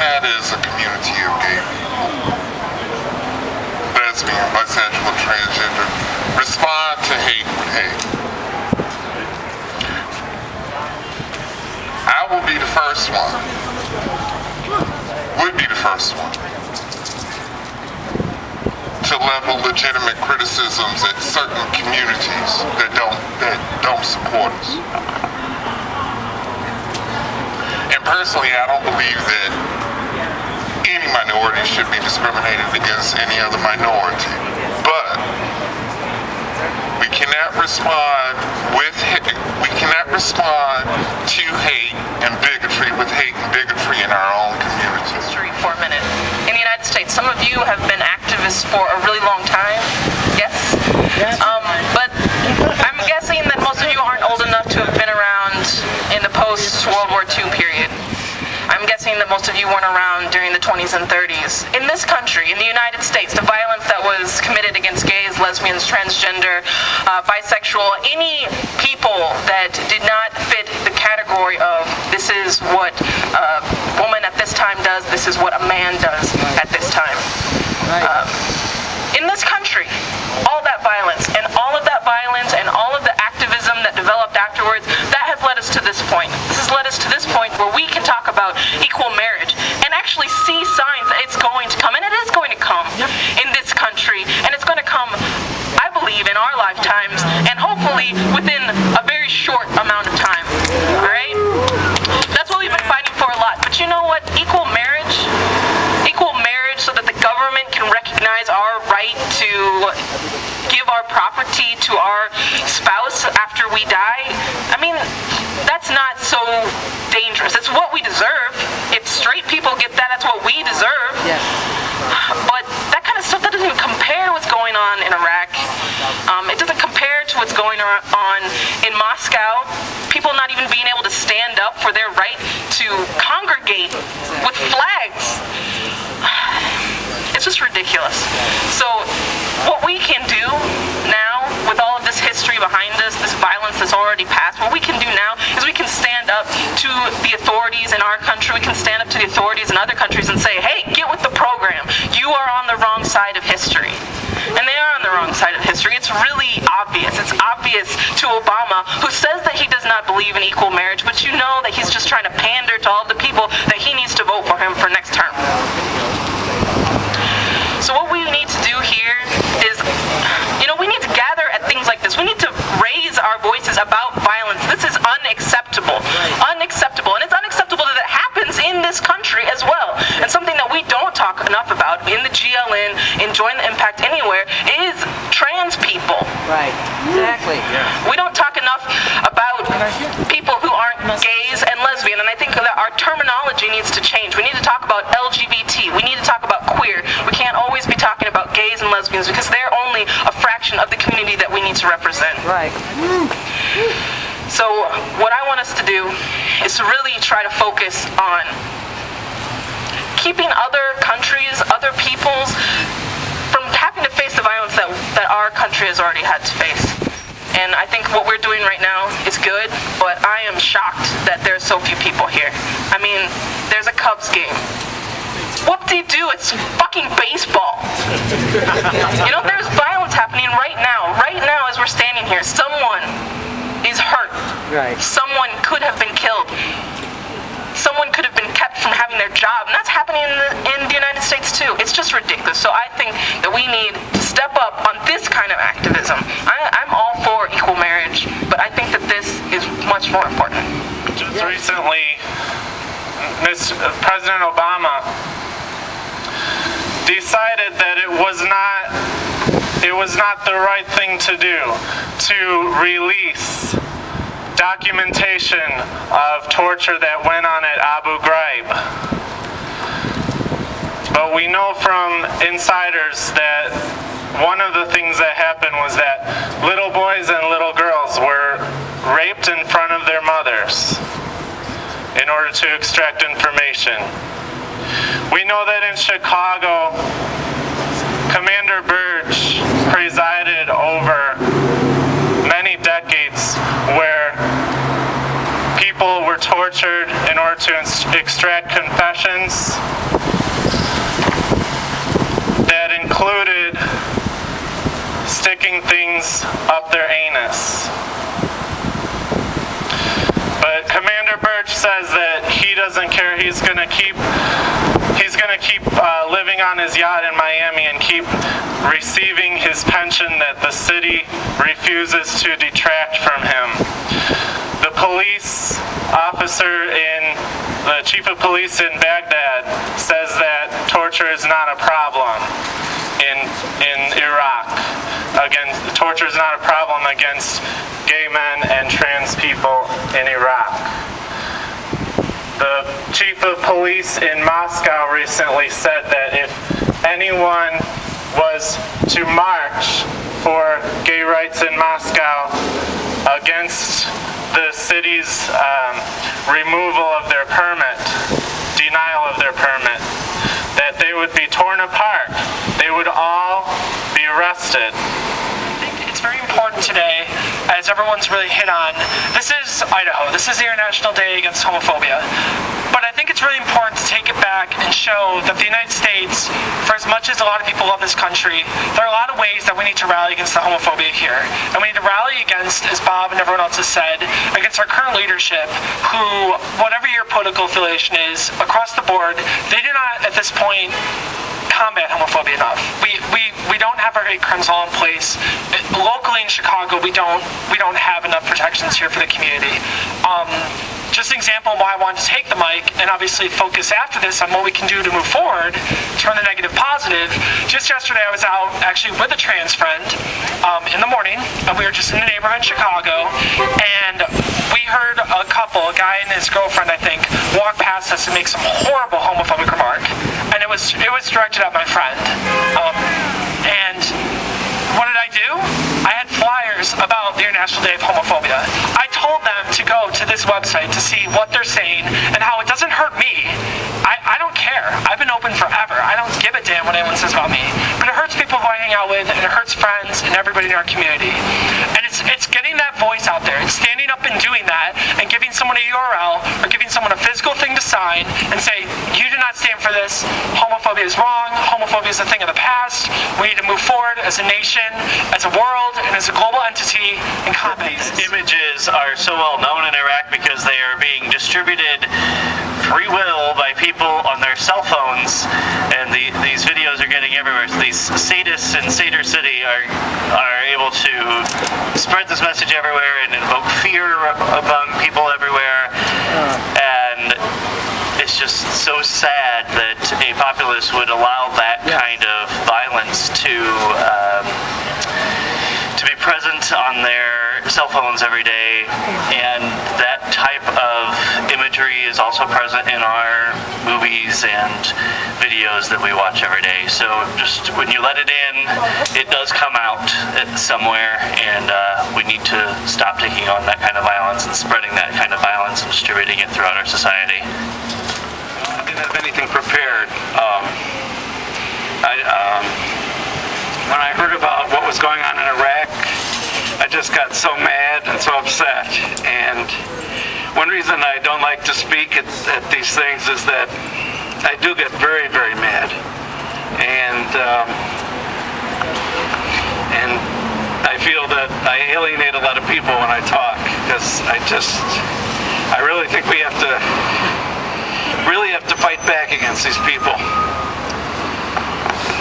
that is a community of gay people, lesbian, bisexual, transgender, respond to hate with hate. I will be the first one, would be the first one, to level legitimate criticisms at certain communities that don't support us. And personally, I don't believe that any minority should be discriminated against any other minority. But we cannot respond to hate and bigotry with hate and bigotry in our own community. History for a minute. In the United States, some of you have been activists for a really long time. Yes? But I'm guessing that most of you aren't old enough to have been around in the post-World War II period. I'm guessing that most of you weren't around during the 20s and 30s. In this country, in the United States, the violence that was committed against gays, lesbians, transgender, bisexual, any people that did not fit the category of this is what a woman at this time does, this is what a man does at this time. In this country, all that violence and all of the activism that developed afterwards, that has led us to this point. This has led us to this point where we can talk about equal marriage and actually see signs that it's going to come, and it is going to come in this country, and it's going to come, I believe, in our lifetimes, and hopefully within a very short amount of time. All right? That's what we've been fighting for a lot. But you know what? Equal marriage so that the government can recognize our right to give our property to our spouse after we die, I mean, that's not so dangerous. It's what we deserve. If straight people get that, that's what we deserve. Yes. But that kind of stuff, that doesn't even compare to what's going on in Iraq. It doesn't compare to what's going on in Moscow. People not even being able to stand up for their right to congregate with flags. It's just ridiculous. So what we can do now, with all of this history behind us, this violence that's already passed, what we can do now is we can stand up to the authorities in our country, we can stand up to the authorities in other countries and say, hey, get with the program. You are on the wrong side of history. And they are on the wrong side of history. It's really obvious. It's obvious to Obama, who says that he does not believe in equal marriage, but you know that he's just trying to pander to all the people that he needs to vote for him for next term. So what we need to do here is, we need to gather at things like this. We need to raise our voices about violence. This is unacceptable. Unacceptable. And it's unacceptable that it happens in this country as well. And something that we don't talk enough about in the GLN, in Join the Impact Anywhere, is trans people. Right. Exactly. We don't talk enough about people who aren't gays and lesbian, and I think that our terminology needs to change. We need to talk about LGBT. We need to talk about queer. We can't always be talking about gays and lesbians because they're only a fraction of the community that we need to represent. Right. So what I want us to do is to really try to focus on keeping other countries, other peoples from having to face the violence that our country has already had to face. And I think what we're doing right now is good, but I am shocked that there's so few people here. I mean, there's a Cubs game. Whoop-de-doo, it's fucking baseball. There's violence happening right now. Right now as we're standing here, someone is hurt. Right. Someone could have been killed. Someone could have been kept from having their job, and that's happening in the United States too. It's just ridiculous. So I think that we need to step up on this kind of activism. I'm all for equal marriage, but I think that this is much more important. Just recently, President Obama decided that it was not the right thing to do to release documentation of torture that went on at Abu Ghraib. But we know from insiders that one of the things that happened was that little boys and little girls were raped in front of their mothers in order to extract information. We know that in Chicago, Commander Burge presided over many decades where people were tortured in order to extract confessions that included sticking things up their anus. But Commander Birch says that he doesn't care. He's gonna keep living on his yacht in Miami and keep receiving his pension that the city refuses to detract from him. The police officer the chief of police in Baghdad says that torture is not a problem in Iraq. Again, torture is not a problem against gay men and trans people in Iraq. The chief of police in Moscow recently said that if anyone was to march for gay rights in Moscow against the city's removal of their permit, denial of their permit, that they would be torn apart. They would all be arrested. I think it's very important today, as everyone's really hit on, this is Idaho. This is the International Day Against Homophobia. But I think it's really important to take it back and show that the United States, for as much as a lot of people love this country, there are a lot of ways that we need to rally against the homophobia here. And we need to rally against, as Bob and everyone else has said, against our current leadership who, whatever your political affiliation is, across the board, they do not, at this point, combat homophobia enough. We don't have our hate crimes law in place. Locally in Chicago, we don't have enough protections here for the community. Just an example of why I wanted to take the mic and obviously focus after this on what we can do to move forward, turn the negative positive. Just yesterday I was out actually with a trans friend in the morning, and we were just in the neighborhood in Chicago, and we heard a couple, a guy and his girlfriend I think, walk past us and make some horrible homophobic remark, and it was directed at my friend. And what did I do? I had flyers about the International Day of Homophobia. I told them to go to this website to see what they're saying and how it doesn't hurt me. I don't care. I've been open forever. I don't give a damn what anyone says about me. But it hurts people who I hang out with, and it hurts friends and everybody in our community. And it's getting that voice out there. It's standing up and doing that and giving someone a URL or giving someone a physical thing to sign and say, you do not stand for this. Homophobia is wrong. Homophobia is a thing of the past. We need to move forward as a nation, as a world, and as a global entity and combat these this. images are so well known in Iraq because they are being distributed free will by people on their cell phones, and these videos are getting everywhere. So these sadists in Sadr City are able to spread this message everywhere and invoke fear among people everywhere, and it's just so sad that a populace would allow that kind of violence to be present on their cell phones every day. And that type of imagery is also present in our movies and videos that we watch every day. So just when you let it in, it does come out somewhere, and we need to stop taking on that kind of violence and spreading that kind of violence and distributing it throughout our society. I didn't have anything prepared. When I heard about what was going on in Iraq, I just got so mad and so upset. And one reason I don't like to speak at these things is that I do get very, very mad. And I feel that I alienate a lot of people when I talk, because I really think we really have to fight back against these people.